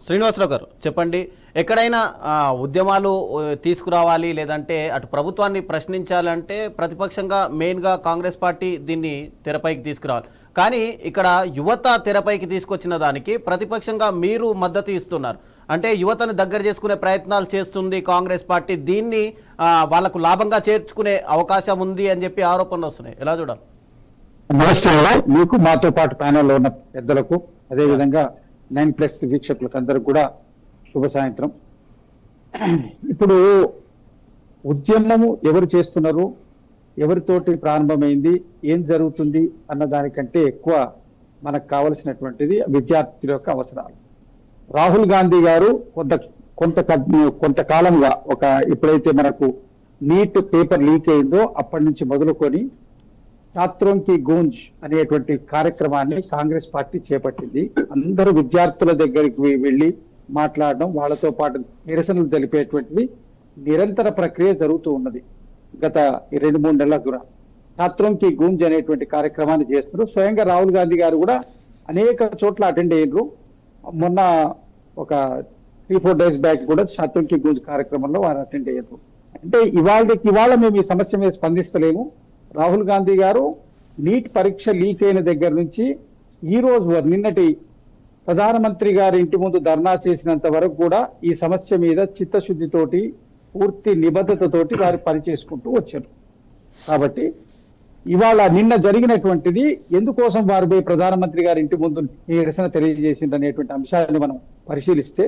శ్రీనివాసరావు గారు చెప్పండి, ఎక్కడైనా ఉద్యమాలు తీసుకురావాలి లేదంటే అటు ప్రభుత్వాన్ని ప్రశ్నించాలంటే ప్రతిపక్షంగా మెయిన్గా కాంగ్రెస్ పార్టీ దీన్ని తెరపైకి తీసుకురావాలి. కానీ ఇక్కడ యువత తెరపైకి తీసుకొచ్చిన దానికి ప్రతిపక్షంగా మీరు మద్దతు ఇస్తున్నారు. అంటే యువతను దగ్గర చేసుకునే ప్రయత్నాలు చేస్తుంది కాంగ్రెస్ పార్టీ. దీన్ని వాళ్లకు లాభంగా చేర్చుకునే అవకాశం ఉంది అని చెప్పి ఆరోపణలు వస్తున్నాయి. ఎలా చూడాలి? నమస్తే మీకు, మాతో పాటు ప్యానెల్లో ఉన్న పెద్దలకు, అదేవిధంగా 9+ వీక్షకులకు అందరికి కూడా శుభ సాయంత్రం. ఇప్పుడు ఉద్యమము ఎవరు చేస్తున్నారు, ఎవరితోటి ప్రారంభమైంది, ఏం జరుగుతుంది అన్న దానికంటే ఎక్కువ మనకు కావలసినటువంటిది విద్యార్థుల యొక్క అవసరాలు. రాహుల్ గాంధీ గారు కొంతకాలంగా ఎప్పుడైతే మనకు నీట్ పేపర్ లీక్ అయిందో అప్పటి నుంచి మొదలుకొని ఛాత్రోం కి గూంజ్ అనేటువంటి కార్యక్రమాన్ని కాంగ్రెస్ పార్టీ చేపట్టింది. అందరూ విద్యార్థుల దగ్గరికి వెళ్లి మాట్లాడడం, వాళ్ళతో పాటు నిరసనలు తెలిపేటువంటిది నిరంతర ప్రక్రియ జరుగుతూ ఉన్నది. గత 2-3 నెలల దూరం ఛాత్రోం కి గూంజ్ అనేటువంటి కార్యక్రమాన్ని చేస్తున్నారు. స్వయంగా రాహుల్ గాంధీ గారు కూడా అనేక చోట్ల అటెండ్ అయ్యారు. మొన్న ఒక 3-4 డేస్ బ్యాక్ కూడా ఛాత్రోం కి గూంజ్ కార్యక్రమంలో వారు అటెండ్ అయ్యారు. అంటే ఇవాళ మేము ఈ సమస్య మీద స్పందిస్తలేము. రాహుల్ గాంధీ గారు నీట్ పరీక్ష లీక్ అయిన దగ్గర నుంచి ఈ రోజు నిన్నటి ప్రధానమంత్రి గారి ఇంటి ముందు ధర్నా చేసినంత వరకు కూడా ఈ సమస్య మీద చిత్తశుద్ధితోటి, పూర్తి నిబద్ధతతోటి వారు పనిచేసుకుంటూ వచ్చారు. కాబట్టి ఇవాళ నిన్న జరిగినటువంటిది ఎందుకోసం వారు పోయి ప్రధానమంత్రి గారి ఇంటి ముందు నిరసన తెలియజేసింది అనేటువంటి అంశాన్ని మనం పరిశీలిస్తే,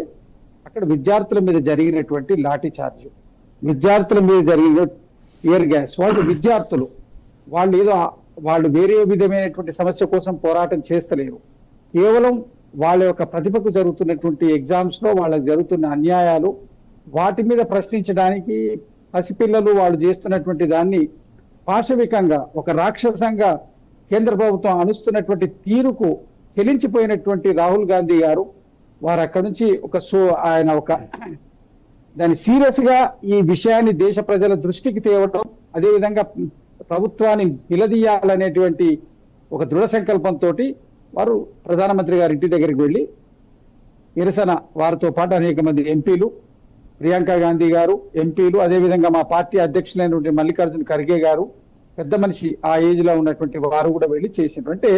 అక్కడ విద్యార్థుల మీద జరిగినటువంటి లాఠీ చార్జ్, విద్యార్థుల మీద జరిగిన ఎయిర్ గ్యాస్, వాళ్ళు వేరే విధమైనటువంటి సమస్య కోసం పోరాటం చేస్తలేరు. కేవలం వాళ్ళ యొక్క ప్రతిభకు జరుగుతున్నటువంటి ఎగ్జామ్స్ లో వాళ్ళకి జరుగుతున్న అన్యాయాలు, వాటి మీద ప్రశ్నించడానికి పసిపిల్లలు వాళ్ళు చేస్తున్నటువంటి దాన్ని పాశవికంగా ఒక రాక్షసంగా కేంద్ర ప్రభుత్వం అనుస్తున్నటువంటి తీరుకు చెలించిపోయినటువంటి రాహుల్ గాంధీ గారు వారు అక్కడి నుంచి దాన్ని సీరియస్ గా ఈ విషయాన్ని దేశ ప్రజల దృష్టికి తేవటం, అదేవిధంగా ప్రభుత్వాన్ని నిలదీయాలనేటువంటి ఒక దృఢ సంకల్పంతో వారు ప్రధానమంత్రి గారి ఇంటి దగ్గరికి వెళ్ళి నిరసన, వారితో పాటు అనేక మంది ఎంపీలు, ప్రియాంక గాంధీ గారు ఎంపీలు, అదేవిధంగా మా పార్టీ అధ్యక్షులైనటువంటి మల్లికార్జున ఖర్గే గారు, పెద్ద మనిషి ఆ ఏజ్ లో ఉన్నటువంటి వారు కూడా వెళ్ళి చేసినారు. అంటే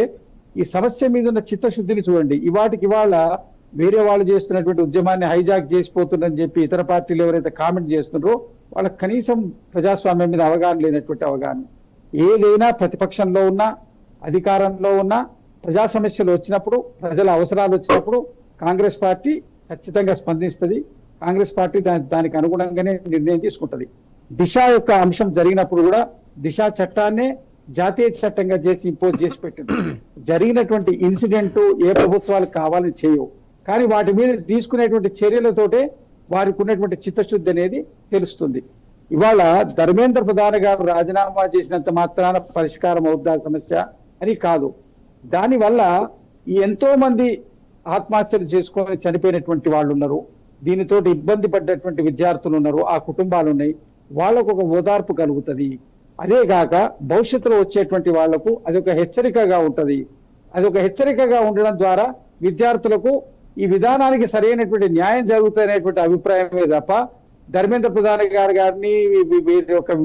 ఈ సమస్య మీద ఉన్న చిత్తశుద్ధిని చూడండి. ఇవాళ వేరే వాళ్ళు చేస్తున్నటువంటి ఉద్యమాన్ని హైజాక్ చేసిపోతుందని చెప్పి ఇతర పార్టీలు ఎవరైతే కామెంట్ చేస్తున్నారో వాళ్ళకి కనీసం ప్రజాస్వామ్యం మీద అవగాహన లేనటువంటి అవగాహన. ఏదైనా ప్రతిపక్షంలో ఉన్నా, అధికారంలో ఉన్నా, ప్రజా సమస్యలు వచ్చినప్పుడు, ప్రజల అవసరాలు వచ్చినప్పుడు కాంగ్రెస్ పార్టీ ఖచ్చితంగా స్పందిస్తుంది. కాంగ్రెస్ పార్టీ దానికి అనుగుణంగానే నిర్ణయం తీసుకుంటది. దిశ యొక్క అంశం జరిగినప్పుడు కూడా దిశ చట్టాన్నే జాతీయ చట్టంగా ఇంపోజ్ చేసి పెట్టింది. జరిగినటువంటి ఇన్సిడెంట్ ఏ ప్రభుత్వాలు కావాలని చేయవు, కానీ వాటి మీద తీసుకునేటువంటి చర్యలతోటే వారికి ఉన్నటువంటి చిత్తశుద్ధి అనేది తెలుస్తుంది. ఇవాళ ధర్మేంద్ర ప్రధాన్ గారు రాజీనామా చేసినంత మాత్రాన పరిష్కారం అవుద్దా సమస్య అని కాదు. దానివల్ల ఎంతో మంది ఆత్మహత్యలు చేసుకొని చనిపోయినటువంటి వాళ్ళు ఉన్నారు. దీనితోటి ఇబ్బంది పడ్డటువంటి విద్యార్థులు ఉన్నారు, ఆ కుటుంబాలు ఉన్నాయి. వాళ్ళకు ఒక ఓదార్పు కలుగుతుంది. అదే కాక భవిష్యత్తులో వచ్చేటువంటి వాళ్లకు అదొక హెచ్చరికగా ఉంటది. అదొక హెచ్చరికగా ఉండడం ద్వారా విద్యార్థులకు ఈ విధానానికి సరైనటువంటి న్యాయం జరుగుతున్నటువంటి అభిప్రాయమే తప్ప ధర్మేంద్ర ప్రధాన్ గారిని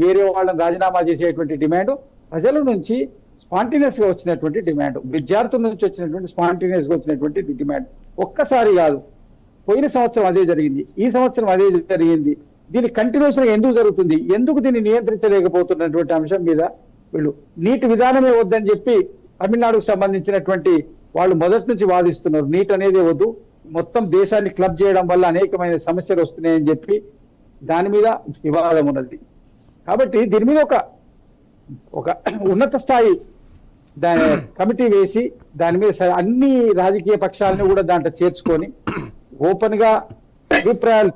వేరే వాళ్ళని రాజీనామా చేసేటువంటి డిమాండ్ ప్రజల నుంచి స్పాంటేనియస్ గా వచ్చినటువంటి డిమాండ్, విద్యార్థుల నుంచి వచ్చినటువంటి స్పాంటేనియస్ గా వచ్చినటువంటి డిమాండ్. ఒక్కసారి కాదు, పోయిన సంవత్సరం అదే జరిగింది, ఈ సంవత్సరం అదే జరిగింది. దీని కంటిన్యూషన్ ఎందుకు జరుగుతుంది, ఎందుకు దీన్ని నియంత్రించలేకపోతున్నటువంటి అంశం మీద వీళ్ళు నీటి విధానమే వద్దని చెప్పి తమిళనాడుకు సంబంధించినటువంటి వాళ్ళు మొదటి నుంచి వాదిస్తున్నారు. నీట్ అనేది వద్దు, మొత్తం దేశాన్ని క్లబ్ చేయడం వల్ల అనేకమైన సమస్యలు వస్తున్నాయని చెప్పి దాని మీద వివాదం ఉన్నది. కాబట్టి దీని మీద ఒక ఉన్నత స్థాయి కమిటీ వేసి దాని మీద అన్ని రాజకీయ పక్షాలను కూడా దాంట్లో చేర్చుకొని ఓపెన్ గా అభిప్రాయాలు